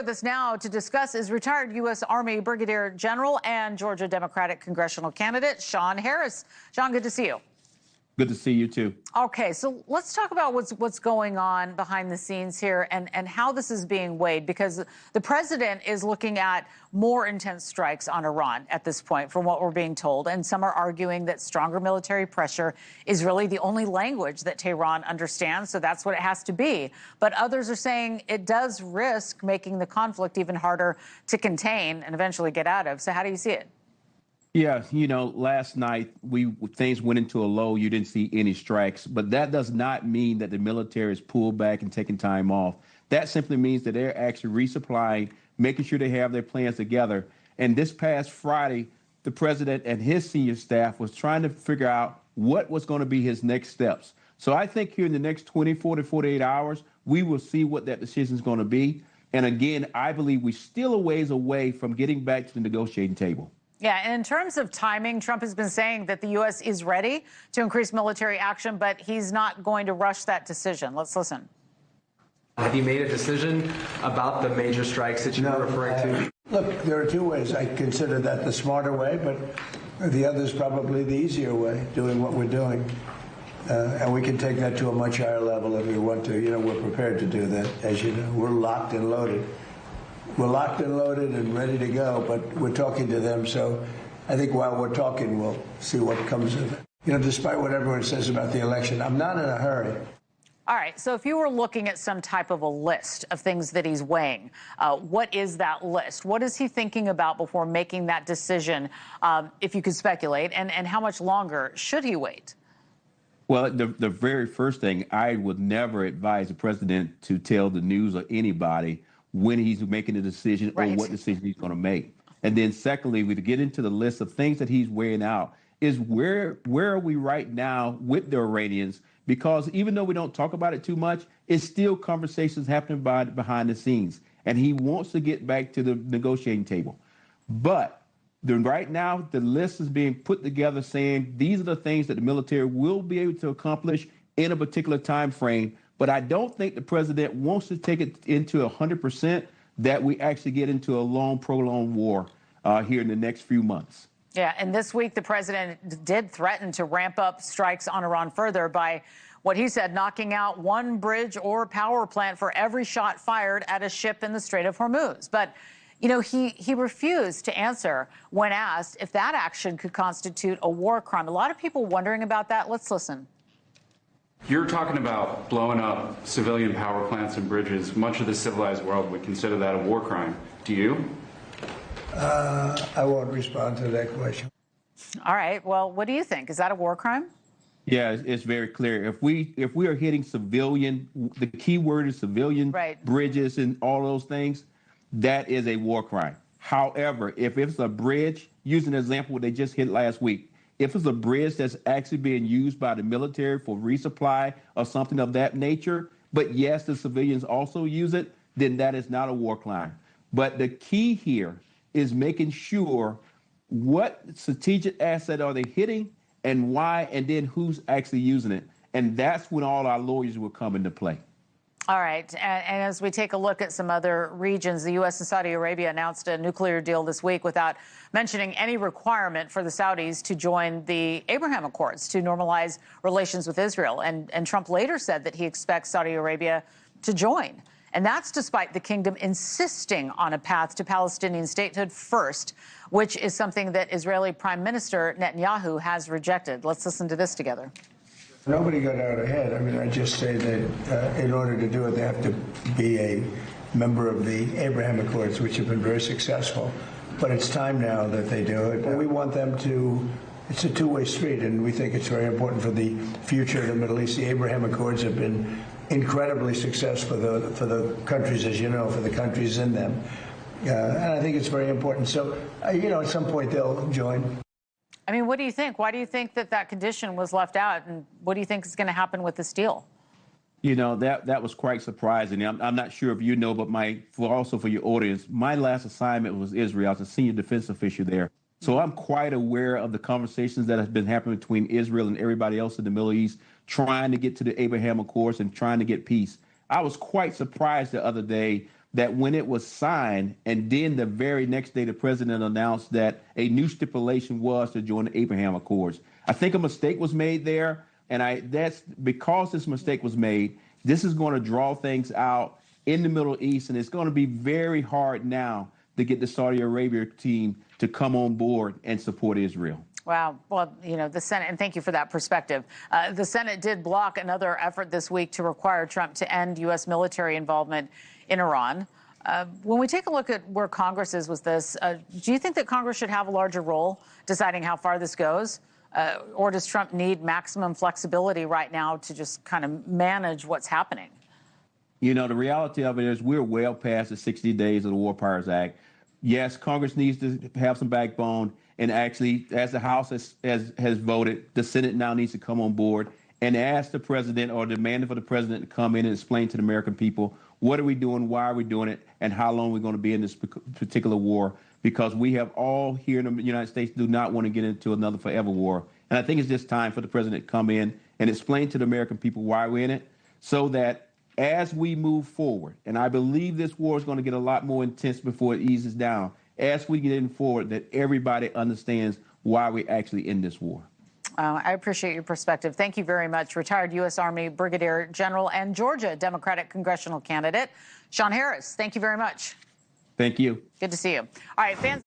With us now to discuss is retired U.S. Army Brigadier General and Georgia Democratic congressional candidate Sean Harris. Sean, good to see you. Good to see you, too. Okay, so let's talk about what's going on behind the scenes here and how this is being weighed, because the president is looking at more intense strikes on Iran at this point, from what we're being told. And some are arguing that stronger military pressure is really the only language that Tehran understands, so that's what it has to be. But others are saying it does risk making the conflict even harder to contain and eventually get out of. So how do you see it? Yeah, last night things went into a low. You didn't see any strikes, but that does not mean that the military is pulled back and taking time off. That simply means that they're actually resupplying, making sure they have their plans together. And this past Friday, the president and his senior staff was trying to figure out what was going to be his next steps. So I think here in the next 24 to 48 hours, we will see what that decision is going to be. And again, I believe we're still a ways away from getting back to the negotiating table. Yeah, and in terms of timing, Trump has been saying that the U.S. is ready to increase military action, but he's not going to rush that decision. Let's listen. Have you made a decision about the major strikes that you were referring to? Look, there are two ways. I consider that the smarter way, but the other is probably the easier way, doing what we're doing. And we can take that to a much higher level if we want to. We're prepared to do that. As you know, we're locked and loaded. We're locked and loaded and ready to go, but we're talking to them. So I think while we're talking, we'll see what comes of it. Despite what everyone says about the election, I'm not in a hurry. All right. So if you were looking at some type of a list of things that he's weighing, what is that list? What is he thinking about before making that decision, if you could speculate, and how much longer should he wait? Well, the very first thing, I would never advise the president to tell the news or anybody when he's making a decision or what decision he's going to make. And then secondly, we get into the list of things that he's weighing out is where are we right now with the Iranians? Because even though we don't talk about it too much, it's still conversations happening behind the scenes. And he wants to get back to the negotiating table. But right now, the list is being put together saying these are the things that the military will be able to accomplish in a particular time frame. But I don't think the president wants to take it into 100% that we actually get into a long, prolonged war here in the next few months. Yeah, and this week the president did threaten to ramp up strikes on Iran further by what he said, knocking out one bridge or power plant for every shot fired at a ship in the Strait of Hormuz. But, he refused to answer when asked if that action could constitute a war crime. A lot of people wondering about that. Let's listen. You're talking about blowing up civilian power plants and bridges. Much of the civilized world would consider that a war crime. Do you? I won't respond to that question. All right. Well, what do you think? Is that a war crime? Yeah, it's very clear. If we are hitting civilian, the key word is civilian bridges and all those things, that is a war crime. However, if it's a bridge, use an example what they just hit last week. If it's a bridge that's actually being used by the military for resupply or something of that nature, but yes, the civilians also use it, then that is not a war crime. But the key here is making sure what strategic asset are they hitting and why, and then who's actually using it. And that's when all our lawyers will come into play. All right. And as we take a look at some other regions, the U.S. and Saudi Arabia announced a nuclear deal this week without mentioning any requirement for the Saudis to join the Abraham Accords to normalize relations with Israel. And Trump later said that he expects Saudi Arabia to join. And that's despite the kingdom insisting on a path to Palestinian statehood first, which is something that Israeli Prime Minister Netanyahu has rejected. Let's listen to this together. Nobody got out ahead. I mean, I just say that in order to do it, they have to be a member of the Abraham Accords, which have been very successful. But it's time now that they do it. And we want them to, it's a two-way street, and we think it's very important for the future of the Middle East. The Abraham Accords have been incredibly successful for the countries, as you know, for the countries in them. And I think it's very important. So, at some point they'll join. I mean, what do you think? Why do you think that condition was left out? And what do you think is going to happen with this deal? That was quite surprising. I'm not sure if you know, but also for your audience, my last assignment was Israel. I was a senior defense official there. So I'm quite aware of the conversations that have been happening between Israel and everybody else in the Middle East, trying to get to the Abraham Accords and trying to get peace. I was quite surprised the other day that when it was signed, and then the very next day the president announced that a new stipulation was to join the Abraham Accords. I think a mistake was made there, and that's because this mistake was made. This is going to draw things out in the Middle East, and it's going to be very hard now to get the Saudi Arabia team to come on board and support Israel. Wow. Well, the Senate, and thank you for that perspective. The Senate did block another effort this week to require Trump to end U.S. military involvement in Iran. When we take a look at where Congress is with this, do you think that Congress should have a larger role deciding how far this goes? Or does Trump need maximum flexibility right now to just kind of manage what's happening? The reality of it is we're well past the 60 days of the War Powers Act. Yes, Congress needs to have some backbone. And actually, as the House has voted, the Senate now needs to come on board and ask the president or demand for the president to come in and explain to the American people, what are we doing, why are we doing it, and how long we're going to be in this particular war, because we have all here in the United States do not want to get into another forever war. And I think it's just time for the president to come in and explain to the American people why we're in it, so that as we move forward, and I believe this war is going to get a lot more intense before it eases down, as we get in forward, that everybody understands why we're actually in this war. I appreciate your perspective. Thank you very much. Retired U.S. Army Brigadier General and Georgia Democratic congressional candidate, Sean Harris. Thank you very much. Thank you. Good to see you. All right, fans.